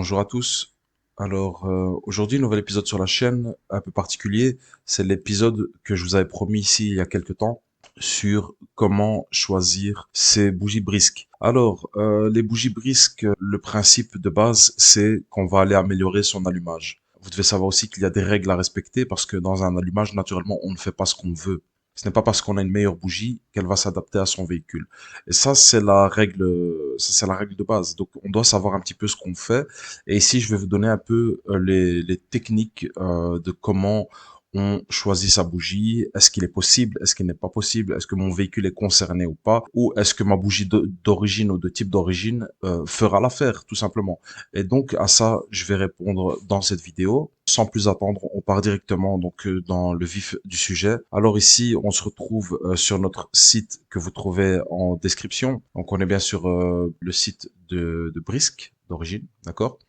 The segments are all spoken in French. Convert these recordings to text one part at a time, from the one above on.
Bonjour à tous. Alors aujourd'hui, nouvel épisode sur la chaîne, un peu particulier. C'est l'épisode que je vous avais promis ici il y a quelques temps sur comment choisir ces bougies brisques. Alors, les bougies brisques, le principe de base, c'est qu'on va aller améliorer son allumage. Vous devez savoir aussi qu'il y a des règles à respecter parce que dans un allumage, naturellement, on ne fait pas ce qu'on veut. Ce n'est pas parce qu'on a une meilleure bougie qu'elle va s'adapter à son véhicule. Et ça c'est la règle de base. Donc on doit savoir un petit peu ce qu'on fait. Et ici, je vais vous donner un peu les techniques de comment on choisit sa bougie. Est-ce qu'il est possible? Est-ce qu'il n'est pas possible? Est-ce que mon véhicule est concerné ou pas? Ou est-ce que ma bougie d'origine ou de type d'origine fera l'affaire, tout simplement? Et donc à ça, je vais répondre dans cette vidéo. Sans plus attendre, on part directement donc dans le vif du sujet. Alors ici, on se retrouve sur notre site que vous trouvez en description. Donc on est bien sur le site de Brisk d'origine, d'accord?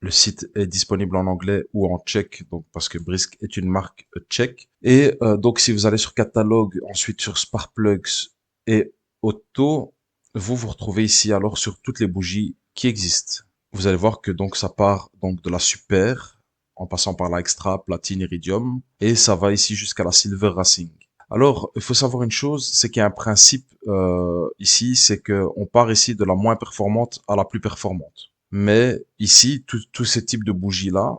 Le site est disponible en anglais ou en tchèque, donc parce que Brisk est une marque tchèque. Et donc si vous allez sur catalogue, ensuite sur Sparkplugs et Auto, vous retrouvez ici alors sur toutes les bougies qui existent. Vous allez voir que donc ça part donc de la super, en passant par la extra, platine, iridium, et ça va ici jusqu'à la silver racing. Alors, il faut savoir une chose, c'est qu'il y a un principe ici, c'est que on part ici de la moins performante à la plus performante. Mais ici, tous ces types de bougies-là,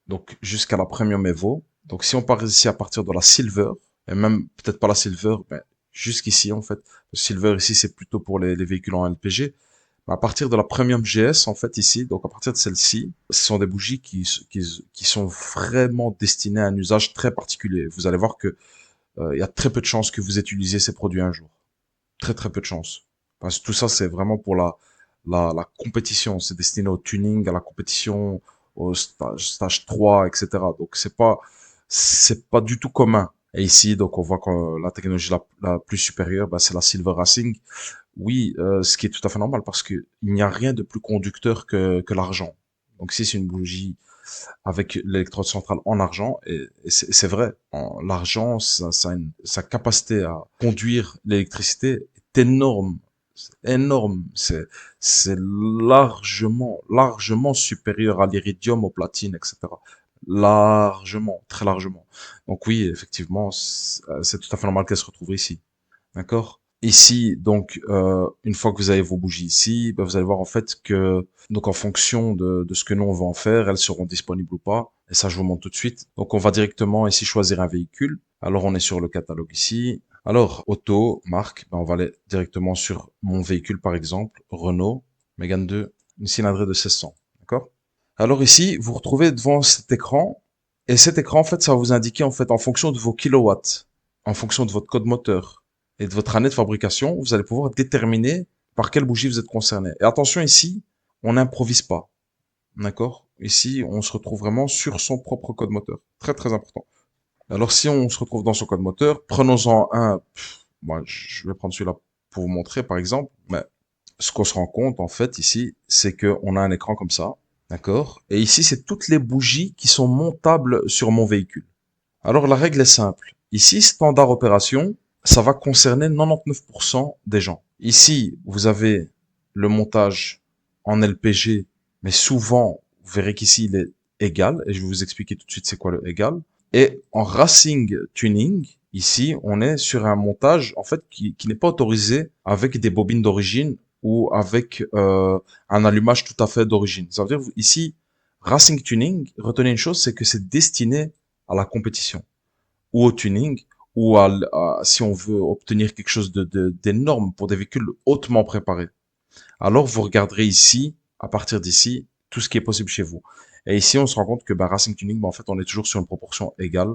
donc jusqu'à la Premium Evo, donc si on part ici à partir de la Silver, et même peut-être pas la Silver, mais jusqu'ici en fait, le Silver ici c'est plutôt pour les véhicules en LPG, mais à partir de la Premium GS en fait ici, donc à partir de celle-ci, ce sont des bougies qui sont vraiment destinées à un usage très particulier. Vous allez voir que il y a très peu de chances que vous utilisiez ces produits un jour. Très très peu de chances. Parce que tout ça, c'est vraiment pour la compétition. C'est destiné au tuning, à la compétition, au stage 3, etc. Donc c'est pas du tout commun. Et ici, donc on voit que la technologie la plus supérieure, bah, c'est la Silver Racing. Oui, ce qui est tout à fait normal parce que il n'y a rien de plus conducteur que l'argent. Donc si c'est une bougie avec l'électrode centrale en argent, et c'est vrai, l'argent, sa capacité à conduire l'électricité est énorme. C'est énorme. C'est largement supérieur à l'iridium, au platine, etc. Largement, très largement. Donc oui, effectivement, c'est tout à fait normal qu'elle se retrouve ici. D'accord? Ici, donc, une fois que vous avez vos bougies ici, ben, vous allez voir en fait que, donc en fonction de ce que nous on va en faire, elles seront disponibles ou pas. Et ça, je vous montre tout de suite. Donc, on va directement ici choisir un véhicule. Alors, on est sur le catalogue ici. Alors, auto, marque, ben, on va aller directement sur mon véhicule, par exemple, Renault Mégane 2, une cylindrée de 1600. D'accord? Alors ici, vous retrouvez devant cet écran. Et cet écran, en fait, ça va vous indiquer, en fait, en fonction de vos kilowatts, en fonction de votre code moteur et de votre année de fabrication, vous allez pouvoir déterminer par quelle bougie vous êtes concerné. Et attention ici, on n'improvise pas. D'accord? Ici, on se retrouve vraiment sur son propre code moteur. Très très important. Alors si on se retrouve dans son code moteur, prenons-en un. Moi, je vais prendre celui-là pour vous montrer, par exemple. Mais ce qu'on se rend compte, en fait, ici, c'est qu'on a un écran comme ça. D'accord? Et ici, c'est toutes les bougies qui sont montables sur mon véhicule. Alors la règle est simple. Ici, standard opération, ça va concerner 99% des gens. Ici, vous avez le montage en LPG, mais souvent, vous verrez qu'ici, il est égal, et je vais vous expliquer tout de suite c'est quoi le égal. Et en racing tuning, ici, on est sur un montage, en fait, qui n'est pas autorisé avec des bobines d'origine ou avec un allumage tout à fait d'origine. Ça veut dire, ici, racing tuning, retenez une chose, c'est que c'est destiné à la compétition ou au tuning ou si on veut obtenir quelque chose d'énorme pour des véhicules hautement préparés. Alors vous regarderez ici, à partir d'ici, tout ce qui est possible chez vous. Et ici, on se rend compte que bah, Racing Tuning, bah, en fait, on est toujours sur une proportion égale.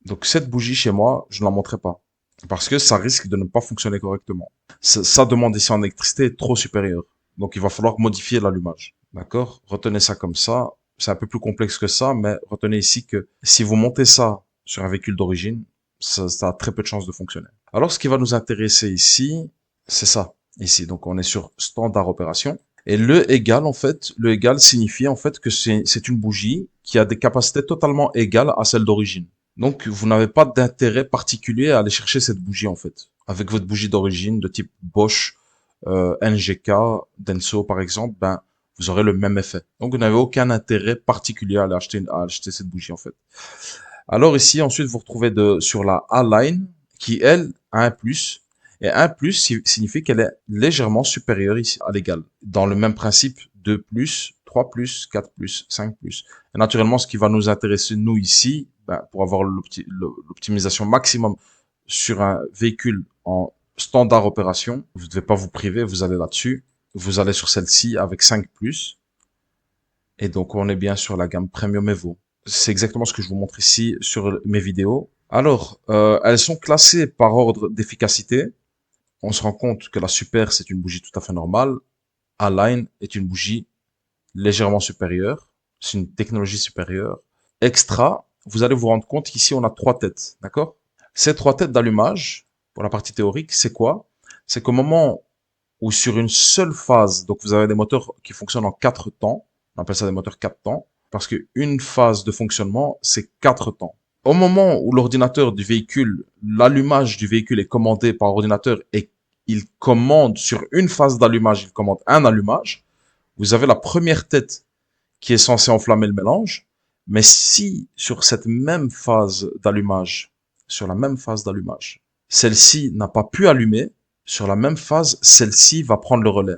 Donc cette bougie chez moi, je ne la montrerai pas. Parce que ça risque de ne pas fonctionner correctement. Sa demande ici en électricité est trop supérieure. Donc il va falloir modifier l'allumage. D'accord? Retenez ça comme ça. C'est un peu plus complexe que ça, mais retenez ici que si vous montez ça sur un véhicule d'origine, ça a très peu de chances de fonctionner. Alors ce qui va nous intéresser ici, c'est ça. Ici, donc on est sur standard opération. Et le égal, en fait, le égal signifie en fait que c'est une bougie qui a des capacités totalement égales à celles d'origine. Donc, vous n'avez pas d'intérêt particulier à aller chercher cette bougie, en fait. Avec votre bougie d'origine de type Bosch, NGK, Denso, par exemple, ben, vous aurez le même effet. Donc vous n'avez aucun intérêt particulier à acheter cette bougie en fait. Alors ici, ensuite, vous retrouvez sur la A-line qui, elle, a un plus. Et un plus signifie qu'elle est légèrement supérieure ici à l'égal. Dans le même principe, 2 plus, 3 plus, 4 plus, 5 plus. Et naturellement, ce qui va nous intéresser, nous, ici, ben, pour avoir l'optimisation maximum sur un véhicule en standard opération, vous ne devez pas vous priver, vous allez là-dessus. Vous allez sur celle-ci avec 5 plus. Et donc, on est bien sur la gamme Premium Evo. C'est exactement ce que je vous montre ici sur mes vidéos. Alors, elles sont classées par ordre d'efficacité. On se rend compte que la Super, c'est une bougie tout à fait normale. A-Line est une bougie légèrement supérieure. C'est une technologie supérieure. Extra, vous allez vous rendre compte qu'ici, on a 3 têtes. D'accord? Ces 3 têtes d'allumage, pour la partie théorique, c'est quoi? C'est qu'au moment où sur une seule phase, donc vous avez des moteurs qui fonctionnent en 4 temps, on appelle ça des moteurs 4 temps, parce qu'une phase de fonctionnement, c'est 4 temps. Au moment où l'ordinateur du véhicule, l'allumage du véhicule est commandé par ordinateur et il commande sur une phase d'allumage, il commande un allumage, vous avez la première tête qui est censée enflammer le mélange, mais si sur cette même phase d'allumage, sur la même phase d'allumage, celle-ci n'a pas pu allumer, sur la même phase, celle-ci va prendre le relais.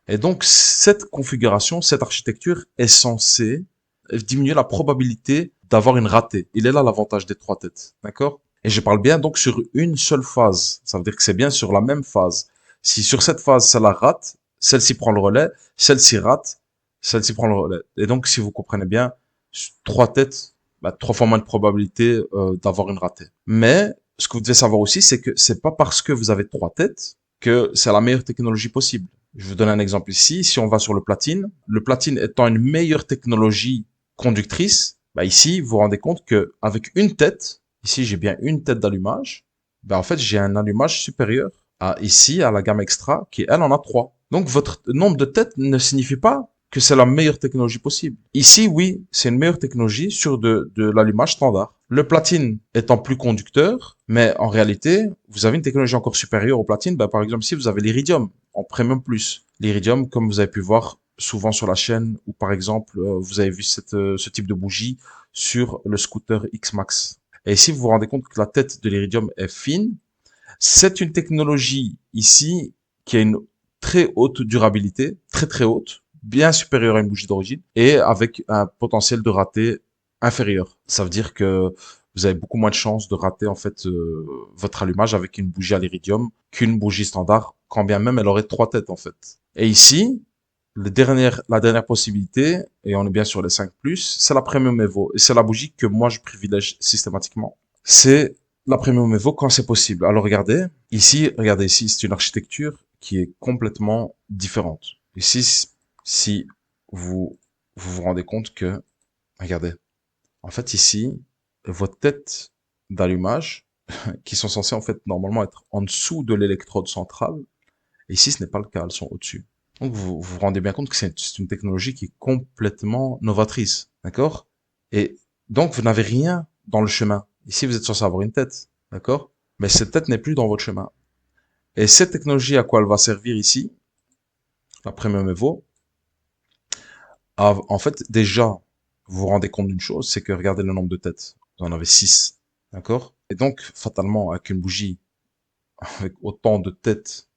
Et donc, cette configuration, cette architecture est censée diminuer la probabilité d'avoir une ratée. Il est là l'avantage des 3 têtes. D'accord? Et je parle bien donc sur une seule phase. Ça veut dire que c'est bien sur la même phase. Si sur cette phase, celle-là rate, celle-ci prend le relais, celle-ci rate, celle-ci prend le relais. Et donc, si vous comprenez bien, 3 têtes, 3 fois moins de probabilité d'avoir une ratée. Mais, ce que vous devez savoir aussi, c'est que c'est pas parce que vous avez 3 têtes que c'est la meilleure technologie possible. Je vous donne un exemple ici. Si on va sur le platine étant une meilleure technologie conductrice, ici, vous vous rendez compte que avec une tête, ici j'ai bien une tête d'allumage, en fait j'ai un allumage supérieur à ici, à la gamme extra, qui elle en a 3. Donc votre nombre de têtes ne signifie pas que c'est la meilleure technologie possible. Ici, oui, c'est une meilleure technologie sur de l'allumage standard. Le platine étant plus conducteur, mais en réalité, vous avez une technologie encore supérieure au platine. Par exemple, ici, vous avez l'iridium en premium plus. L'iridium, comme vous avez pu voir souvent sur la chaîne, ou par exemple, vous avez vu ce type de bougie sur le scooter X-Max. Et ici, vous vous rendez compte que la tête de l'iridium est fine. C'est une technologie ici qui a une très haute durabilité, très très haute, bien supérieure à une bougie d'origine, et avec un potentiel de rater inférieur. Ça veut dire que vous avez beaucoup moins de chances de rater en fait votre allumage avec une bougie à l'iridium qu'une bougie standard, quand bien même elle aurait 3 têtes en fait. Et ici, la dernière possibilité, et on est bien sur les 5+, c'est la Premium Evo. Et c'est la bougie que moi je privilège systématiquement. C'est la Premium Evo quand c'est possible. Alors regardez ici, c'est une architecture qui est complètement différente. Ici, si vous rendez compte que, regardez, en fait ici, vos têtes d'allumage, qui sont censées en fait normalement être en dessous de l'électrode centrale, ici ce n'est pas le cas, elles sont au-dessus. Donc vous rendez bien compte que c'est une technologie qui est complètement novatrice, d'accord? Et donc vous n'avez rien dans le chemin. Ici vous êtes censé avoir une tête, d'accord? Mais cette tête n'est plus dans votre chemin. Et cette technologie, à quoi elle va servir ici, la Premium Evo, en fait déjà, vous vous rendez compte d'une chose, c'est que regardez le nombre de têtes. Vous en avez 6, d'accord? Et donc fatalement, avec une bougie avec autant de têtes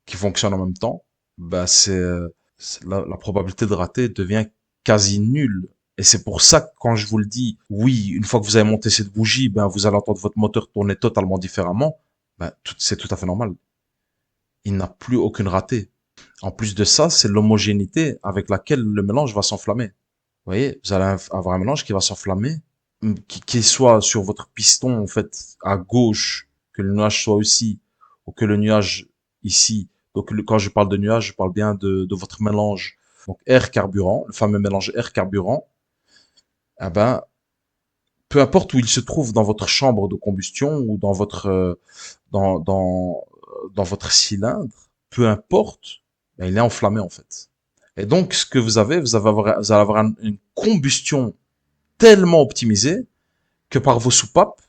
qui fonctionnent en même temps, la probabilité de rater devient quasi nulle. Et c'est pour ça que quand je vous le dis, oui, une fois que vous avez monté cette bougie, vous allez entendre votre moteur tourner totalement différemment. C'est tout à fait normal. Il n'a plus aucune ratée. En plus de ça, c'est l'homogénéité avec laquelle le mélange va s'enflammer. Vous voyez, vous allez avoir un mélange qui va s'enflammer, qui soit sur votre piston, en fait, à gauche, que le nuage soit aussi, ou que le nuage ici. Donc, quand je parle de nuage, je parle bien de votre mélange. Donc, air carburant, le fameux mélange air carburant. Eh ben, peu importe où il se trouve dans votre chambre de combustion ou dans dans votre cylindre, peu importe, il est enflammé en fait. Et donc, ce que vous allez avoir une combustion tellement optimisée que par vos soupapes,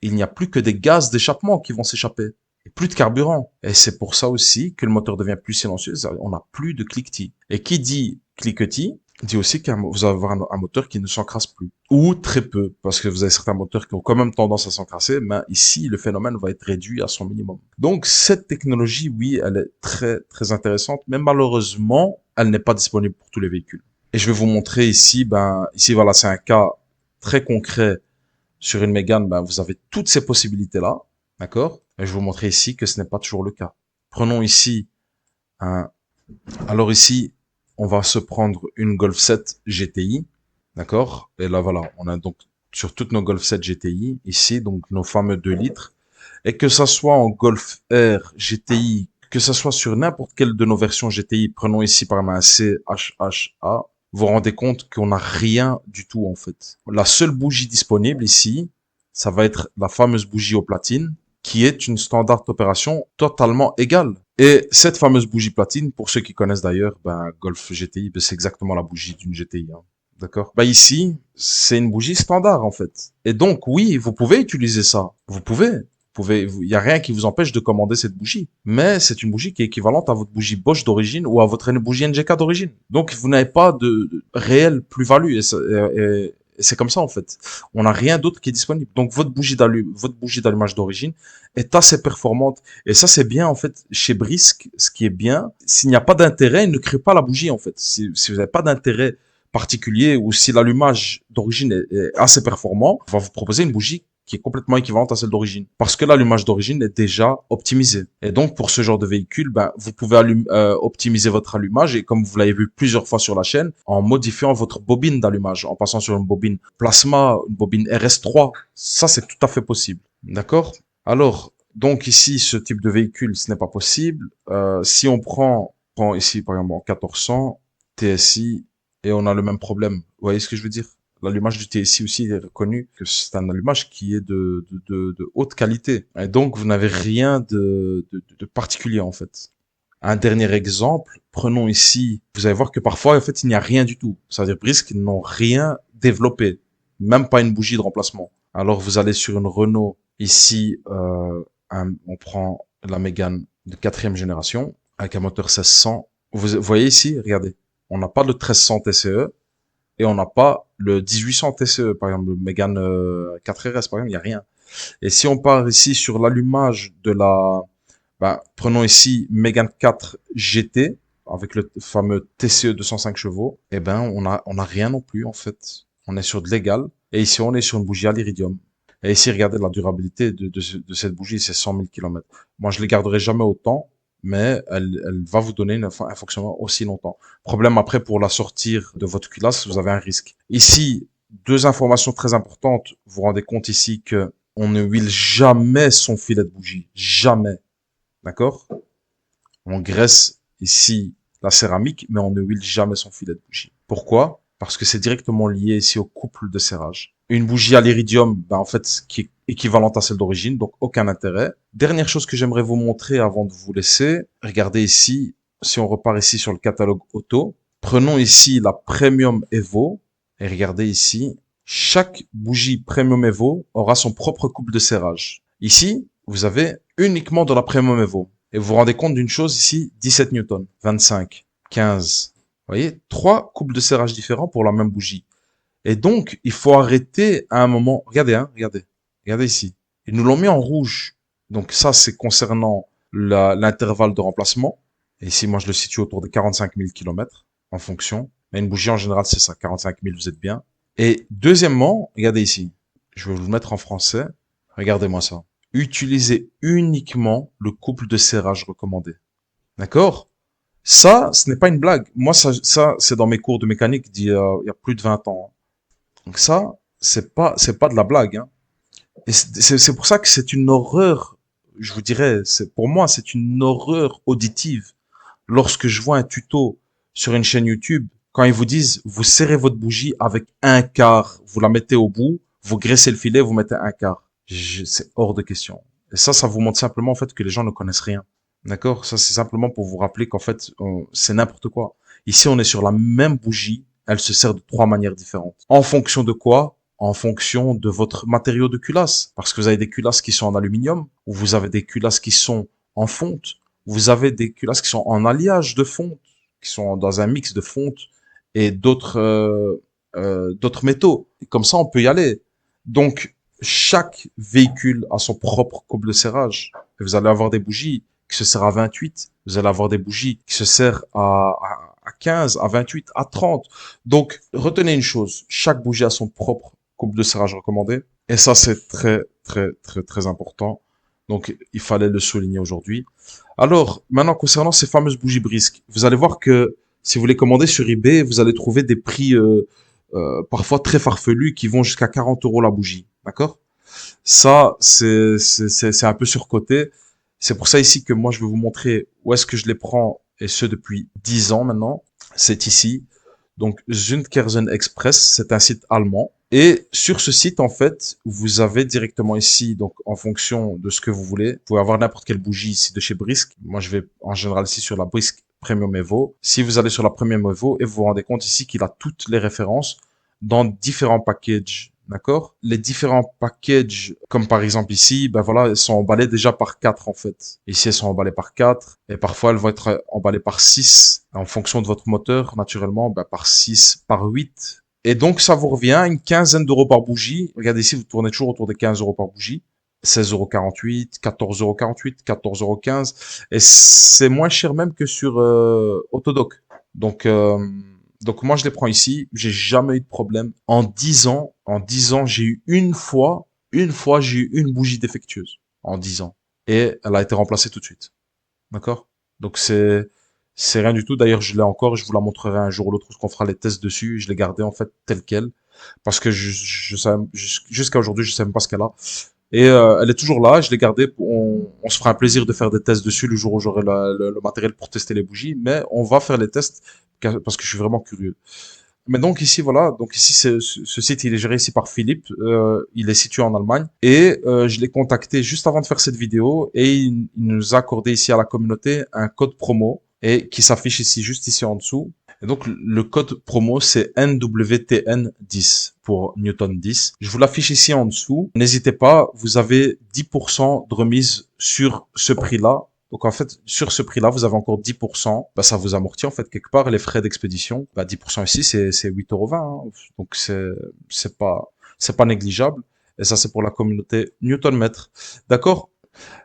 il n'y a plus que des gaz d'échappement qui vont s'échapper. Et plus de carburant. Et c'est pour ça aussi que le moteur devient plus silencieux. On n'a plus de cliquetis. Et qui dit cliquetis dit aussi que vous allez avoir un moteur qui ne s'encrasse plus. Ou très peu, parce que vous avez certains moteurs qui ont quand même tendance à s'encrasser, mais ici, le phénomène va être réduit à son minimum. Donc, cette technologie, oui, elle est très, très intéressante, mais malheureusement, elle n'est pas disponible pour tous les véhicules. Et je vais vous montrer ici, ici, voilà, c'est un cas très concret sur une Mégane, vous avez toutes ces possibilités-là, d'accord? Et je vais vous montrer ici que ce n'est pas toujours le cas. Prenons ici un, alors ici, on va se prendre une Golf 7 GTI, d'accord? Et là, voilà, on a donc sur toutes nos Golf 7 GTI, ici, donc nos fameux 2 litres. Et que ça soit en Golf R GTI, que ça soit sur n'importe quelle de nos versions GTI, prenons ici par exemple un CHHA, vous vous rendez compte qu'on n'a rien du tout en fait. La seule bougie disponible ici, ça va être la fameuse bougie au platine, qui est une standard d'opération totalement égale. Et cette fameuse bougie platine, pour ceux qui connaissent d'ailleurs, Golf GTI, c'est exactement la bougie d'une GTI. Hein. D'accord. Ici, c'est une bougie standard en fait. Et donc oui, vous pouvez utiliser ça. Vous pouvez. Il y a rien qui vous empêche de commander cette bougie. Mais c'est une bougie qui est équivalente à votre bougie Bosch d'origine ou à votre bougie NGK d'origine. Donc vous n'avez pas de réelle plus-value. Et c'est comme ça en fait. On n'a rien d'autre qui est disponible. Donc votre bougie d'allumage d'origine est assez performante. Et ça c'est bien en fait chez Brisk. Ce qui est bien, s'il n'y a pas d'intérêt, il ne crée pas la bougie en fait. Si vous n'avez pas d'intérêt particulier ou si l'allumage d'origine est assez performant, on va vous proposer une bougie qui est complètement équivalente à celle d'origine. Parce que l'allumage d'origine est déjà optimisé. Et donc, pour ce genre de véhicule, vous pouvez optimiser votre allumage et comme vous l'avez vu plusieurs fois sur la chaîne, en modifiant votre bobine d'allumage, en passant sur une bobine plasma, une bobine RS3. Ça, c'est tout à fait possible. D'accord? Alors, donc ici, ce type de véhicule, ce n'est pas possible. Si on prend ici, par exemple, en 1400, TSI, et on a le même problème. Vous voyez ce que je veux dire? L'allumage du TSI aussi est reconnu que c'est un allumage qui est de haute qualité. Et donc, vous n'avez rien de particulier, en fait. Un dernier exemple, prenons ici, vous allez voir que parfois, en fait, il n'y a rien du tout. C'est-à-dire, Brisk, ils n'ont rien développé. Même pas une bougie de remplacement. Alors, vous allez sur une Renault, ici, on prend la Mégane de 4e génération, avec un moteur 1600. Vous voyez ici, regardez, on n'a pas le 1300 TCE, et on n'a pas le 1800 TCE, par exemple, le Mégane 4RS, par exemple, il n'y a rien. Et si on part ici sur l'allumage de prenons ici Mégane 4 GT, avec le fameux TCE 205 chevaux, on a rien non plus, en fait. On est sur de l'égal. Et ici, on est sur une bougie à l'iridium. Et ici, regardez la durabilité de cette bougie, c'est 100 000 km. Moi, je les garderai jamais autant, mais elle va vous donner un fonctionnement aussi longtemps. Problème après, pour la sortir de votre culasse, vous avez un risque. Ici, deux informations très importantes. Vous vous rendez compte ici que on ne huile jamais son filet de bougie. Jamais. D'accord? On graisse ici la céramique, mais on ne huile jamais son filet de bougie. Pourquoi? Parce que c'est directement lié ici au couple de serrage. Une bougie à l'iridium, en fait, qui est équivalente à celle d'origine, donc aucun intérêt. Dernière chose que j'aimerais vous montrer avant de vous laisser, regardez ici, si on repart ici sur le catalogue auto, prenons ici la Premium Evo, et regardez ici, chaque bougie Premium Evo aura son propre couple de serrage. Ici, vous avez uniquement de la Premium Evo. Et vous vous rendez compte d'une chose ici, 17 newtons, 25, 15. Vous voyez, trois couples de serrage différents pour la même bougie. Et donc, il faut arrêter à un moment. Regardez, regardez. Regardez ici. Ils nous l'ont mis en rouge. Donc ça, c'est concernant l'intervalle de remplacement. Et ici, moi, je le situe autour de 45 000 km en fonction. Mais une bougie, en général, c'est ça. 45 000, vous êtes bien. Et deuxièmement, regardez ici. Je vais vous le mettre en français. Regardez-moi ça. Utilisez uniquement le couple de serrage recommandé. D'accord? Ça, ce n'est pas une blague. Moi, ça c'est dans mes cours de mécanique il y a plus de 20 ans. Donc ça, c'est pas de la blague. Hein. Et c'est pour ça que c'est une horreur, je vous dirais, pour moi, c'est une horreur auditive. Lorsque je vois un tuto sur une chaîne YouTube, quand ils vous disent, vous serrez votre bougie avec un quart, vous la mettez au bout, vous graissez le filet, vous mettez un quart. C'est hors de question. Et ça vous montre simplement en fait que les gens ne connaissent rien. D'accord? Ça, c'est simplement pour vous rappeler qu'en fait, c'est n'importe quoi. Ici, on est sur la même bougie. Elle se sert de trois manières différentes. En fonction de quoi? En fonction de votre matériau de culasse. Parce que vous avez des culasses qui sont en aluminium, ou vous avez des culasses qui sont en fonte, vous avez des culasses qui sont en alliage de fonte, qui sont dans un mix de fonte et d'autres métaux. Et comme ça, on peut y aller. Donc, chaque véhicule a son propre courbe de serrage. Et vous allez avoir des bougies qui se serrent à 28. Vous allez avoir des bougies qui se serrent à 15, à 28, à 30. Donc, retenez une chose. Chaque bougie a son propre courbe de serrage recommandé. Et ça, c'est très, très, très, très important. Donc, il fallait le souligner aujourd'hui. Alors, maintenant, concernant ces fameuses bougies brisques, vous allez voir que si vous les commandez sur eBay, vous allez trouver des prix parfois très farfelus qui vont jusqu'à 40 € la bougie. D'accord? Ça, c'est un peu surcoté. C'est pour ça ici que moi, je vais vous montrer où est-ce que je les prends, et ce depuis 10 ans maintenant. C'est ici. Donc, Zündkerzen Express, c'est un site allemand. Et sur ce site, en fait, vous avez directement ici, donc en fonction de ce que vous voulez, vous pouvez avoir n'importe quelle bougie ici de chez Brisk. Moi, je vais en général ici sur la Brisk Premium Evo. Si vous allez sur la Premium Evo et vous vous rendez compte ici qu'il a toutes les références dans différents packages. D'accord? Les différents packages, comme par exemple ici, ben voilà, elles sont emballées déjà par 4 en fait. Ici, elles sont emballées par 4 et parfois elles vont être emballées par 6 en fonction de votre moteur, naturellement, ben par 6, par 8. Et donc, ça vous revient à une quinzaine d'euros par bougie. Regardez ici, vous tournez toujours autour des 15 € par bougie. 16,48 €, 14,48 €, 14,15 €. Et c'est moins cher même que sur Autodoc. Donc moi je les prends ici, j'ai jamais eu de problème. En 10 ans, j'ai eu une fois j'ai eu une bougie défectueuse. En 10 ans. Et elle a été remplacée tout de suite. D'accord? Donc c'est rien du tout. D'ailleurs, je l'ai encore, je vous la montrerai un jour ou l'autre qu'on fera les tests dessus. Je l'ai gardée en fait telle quelle. Parce que je sais, jusqu'à aujourd'hui, je sais même pas ce qu'elle a. Et elle est toujours là, je l'ai gardée. On se fera un plaisir de faire des tests dessus le jour où j'aurai le matériel pour tester les bougies. Mais on va faire les tests parce que je suis vraiment curieux. Mais donc ici, voilà, donc ici, ce site, il est géré ici par Philippe. Il est situé en Allemagne. Et je l'ai contacté juste avant de faire cette vidéo. Et il nous a accordé ici à la communauté un code promo et qui s'affiche ici, juste ici en dessous. Et donc, le code promo, c'est NWTN10 pour Newton 10. Je vous l'affiche ici en dessous. N'hésitez pas, vous avez 10% de remise sur ce prix-là. Donc, en fait, sur ce prix-là, vous avez encore 10%. Bah, ça vous amortit, en fait, quelque part, les frais d'expédition. Bah, 10% ici, c'est 8,20 €. Hein. Donc, c'est pas négligeable. Et ça, c'est pour la communauté Newton Mètre. D'accord?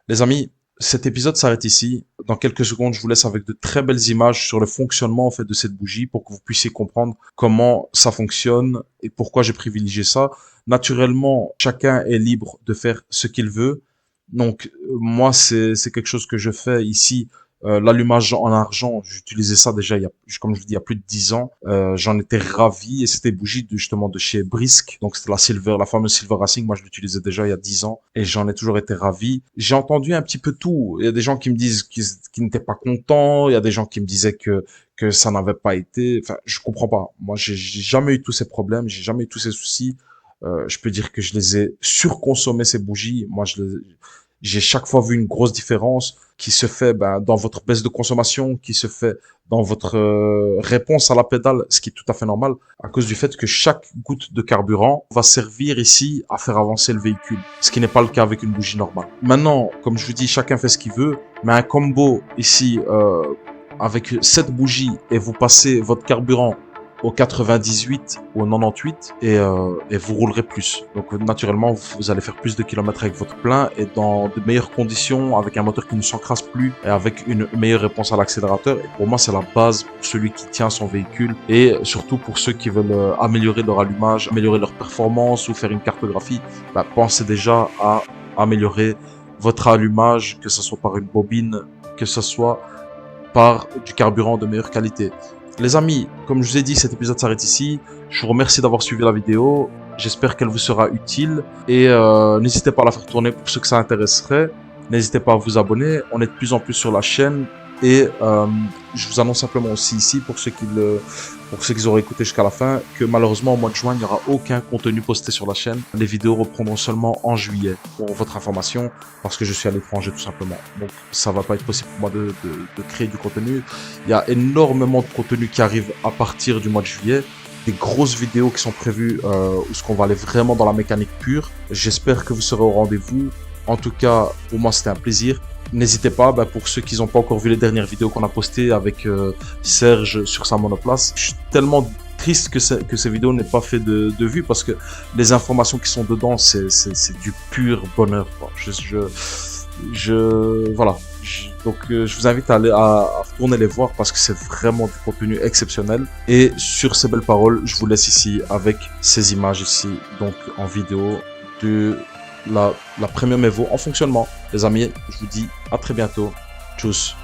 Les amis, cet épisode s'arrête ici. Dans quelques secondes, je vous laisse avec de très belles images sur le fonctionnement en fait de cette bougie pour que vous puissiez comprendre comment ça fonctionne et pourquoi j'ai privilégié ça. Naturellement, chacun est libre de faire ce qu'il veut. Donc moi, c'est quelque chose que je fais ici. L'allumage en argent, j'utilisais ça déjà comme je vous dis, il y a plus de 10 ans. J'en étais ravi et c'était bougie justement de chez Brisk. Donc c'était la fameuse Silver Racing. Moi, je l'utilisais déjà il y a 10 ans et j'en ai toujours été ravi. J'ai entendu un petit peu tout. Il y a des gens qui me disent qu'ils n'étaient pas contents. Il y a des gens qui me disaient que ça n'avait pas été. Enfin, je comprends pas. Moi, j'ai jamais eu tous ces problèmes. J'ai jamais eu tous ces soucis. Je peux dire que je les ai surconsommés ces bougies. Moi, j'ai chaque fois vu une grosse différence qui se fait dans votre baisse de consommation, qui se fait dans votre réponse à la pédale, ce qui est tout à fait normal, à cause du fait que chaque goutte de carburant va servir ici à faire avancer le véhicule, ce qui n'est pas le cas avec une bougie normale. Maintenant, comme je vous dis, chacun fait ce qu'il veut, mais un combo ici avec 7 bougies et vous passez votre carburant au 98 ou au 98 et vous roulerez plus. Donc naturellement, vous allez faire plus de kilomètres avec votre plein et dans de meilleures conditions, avec un moteur qui ne s'encrasse plus et avec une meilleure réponse à l'accélérateur. Et pour moi, c'est la base pour celui qui tient son véhicule et surtout pour ceux qui veulent améliorer leur allumage, améliorer leur performance ou faire une cartographie. Pensez déjà à améliorer votre allumage, que ce soit par une bobine, que ce soit par du carburant de meilleure qualité. Les amis, comme je vous ai dit, cet épisode s'arrête ici. Je vous remercie d'avoir suivi la vidéo. J'espère qu'elle vous sera utile. Et n'hésitez pas à la faire tourner pour ceux que ça intéresserait. N'hésitez pas à vous abonner. On est de plus en plus sur la chaîne. Et je vous annonce simplement aussi ici, pour ceux qui auraient écouté jusqu'à la fin, que malheureusement au mois de juin, il n'y aura aucun contenu posté sur la chaîne. Les vidéos reprendront seulement en juillet, pour votre information, parce que je suis à l'étranger tout simplement. Donc ça va pas être possible pour moi de créer du contenu. Il y a énormément de contenu qui arrive à partir du mois de juillet. Des grosses vidéos qui sont prévues où ce qu'on va aller vraiment dans la mécanique pure. J'espère que vous serez au rendez-vous. En tout cas, pour moi, c'était un plaisir. N'hésitez pas, pour ceux qui n'ont pas encore vu les dernières vidéos qu'on a postées avec Serge sur sa monoplace. Je suis tellement triste que ces vidéos n'aient pas fait de vues parce que les informations qui sont dedans, c'est du pur bonheur, quoi. Voilà. Donc, je vous invite à retourner les voir parce que c'est vraiment du contenu exceptionnel. Et sur ces belles paroles, je vous laisse ici avec ces images ici, donc en vidéo de la Premium Evo en fonctionnement. Les amis, je vous dis à très bientôt. Tchuss.